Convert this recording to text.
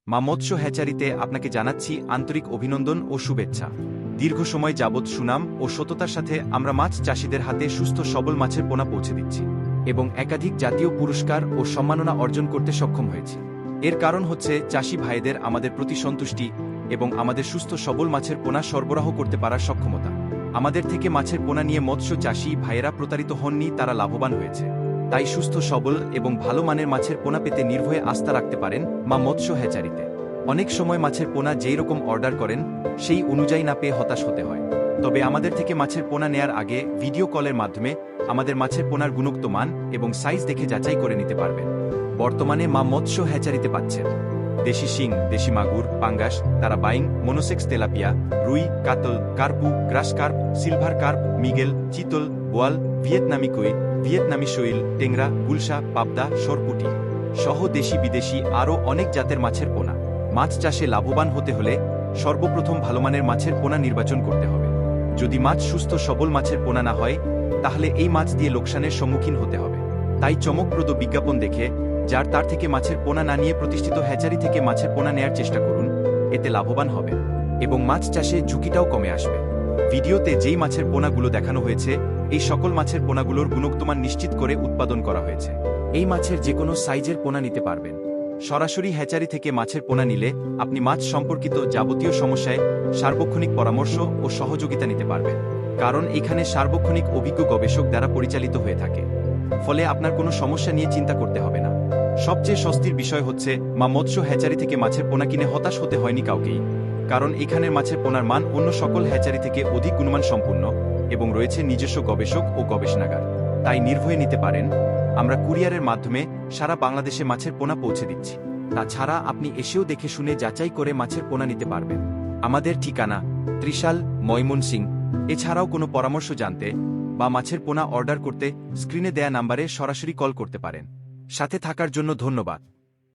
মা মৎস্য হ্যাচারিতে আপনাকে জানাচ্ছি আন্তরিক অভিনন্দন ও শুভেচ্ছা। দীর্ঘ সময় যাবৎ সুনাম ও সততার সাথে আমরা মাছ চাষিদের হাতে সুস্থ সবল মাছের পোনা পৌঁছে দিচ্ছি এবং একাধিক জাতীয় পুরস্কার ও সম্মাননা অর্জন করতে সক্ষম হয়েছি। এর কারণ হচ্ছে চাষি ভাইদের আমাদের প্রতি সন্তুষ্টি এবং আমাদের সুস্থ সবল মাছের পোনা সরবরাহ করতে পারার সক্ষমতা। আমাদের থেকে মাছের পোনা নিয়ে মৎস্য চাষি ভাইয়েরা প্রতারিত হননি, তারা লাভবান হয়েছে। তাই সুস্থ সবল এবং ভালো মানের মাছের পোনা পেতে নির্ভয়ে আস্থা রাখতে পারেন মা মৎস্য হ্যাচারিতে। অনেক সময় মাছের পোনা যেই রকম অর্ডার করেন সেই অনুযায়ী না পেয়ে হতাশ হতে হয়। তবে আমাদের থেকে মাছের পোনা নেয়ার আগে ভিডিও কলের মাধ্যমে আমাদের মাছের পোনার গুণগত মান এবং সাইজ দেখে যাচাই করে নিতে পারবেন। বর্তমানে মা মৎস্য হ্যাচারিতে পাচ্ছেন দেশি শিং, দেশি মাগুর, পাঙ্গাস, তারাবাইং, মনোসেক্স তেলাপিয়া, রুই, কাতল, কার্পু, গ্রাস কার্প, সিলভার কার্প, মিগেল, চিতল, বোয়াল, ভিয়েতনামি কই, ভিয়েতনামি শৈল, টেংরা, গুলশা, পাবদা, সরপুটি সহ দেশি বিদেশি আরও অনেক জাতের মাছের পোনা। মাছ চাষে লাভবান হতে হলে সর্বপ্রথম ভালোমানের মাছের পোনা নির্বাচন করতে হবে। যদি মাছ সুস্থ সবল মাছের পোনা না হয় তাহলে এই মাছ দিয়ে লোকসানের সম্মুখীন হতে হবে। তাই চমকপ্রদ বিজ্ঞাপন দেখে যার তার থেকে মাছের পোনা না নিয়ে প্রতিষ্ঠিত হ্যাচারি থেকে মাছের পোনা নেয়ার চেষ্টা করুন। এতে লাভবান হবে এবং মাছ চাষে ঝুঁকিটাও কমে আসবে। ভিডিওতে যেই মাছের পোনাগুলো দেখানো হয়েছে এই সকল মাছের পোনাগুলোর গুণগতমান নিশ্চিত করে উৎপাদন করা হয়েছে। এই মাছের যে কোনো সাইজের পোনা নিতে পারবেন। সরাসরি হ্যাচারি থেকে মাছের পোনা নিলে আপনি মাছ সম্পর্কিত যাবতীয় সমস্যায় সার্বক্ষণিক পরামর্শ ও সহযোগিতা নিতে পারবেন, কারণ এখানে সার্বক্ষণিক অভিজ্ঞ গবেষক দ্বারা পরিচালিত হয়ে থাকে। ফলে আপনার কোনো সমস্যা নিয়ে চিন্তা করতে হবে না। সবচেয়ে স্বস্তির বিষয় হচ্ছে মা মৎস্য হ্যাচারি থেকে মাছের পোনা কিনে হতাশ হতে হয়নি কাউকেই, কারণ এখানের মাছের পোনার মান অন্য সকল হ্যাচারি থেকে অধিক গুণমান সম্পূর্ণ এবং রয়েছে নিজস্ব গবেষক ও গবেষণাগার। তাই নির্ভয়ে নিতে পারেন। আমরা কুরিয়ারের মাধ্যমে সারা বাংলাদেশে মাছের পোনা পৌঁছে দিচ্ছি। তাছাড়া আপনি এসেও দেখে শুনে যাচাই করে মাছের পোনা নিতে পারবেন। আমাদের ঠিকানা ত্রিশাল, ময়মনসিংহ। এছাড়াও কোনো পরামর্শ জানতে বা মাছের পোনা অর্ডার করতে স্ক্রিনে দেয়া নাম্বারে সরাসরি কল করতে পারেন। সাথে থাকার জন্য ধন্যবাদ।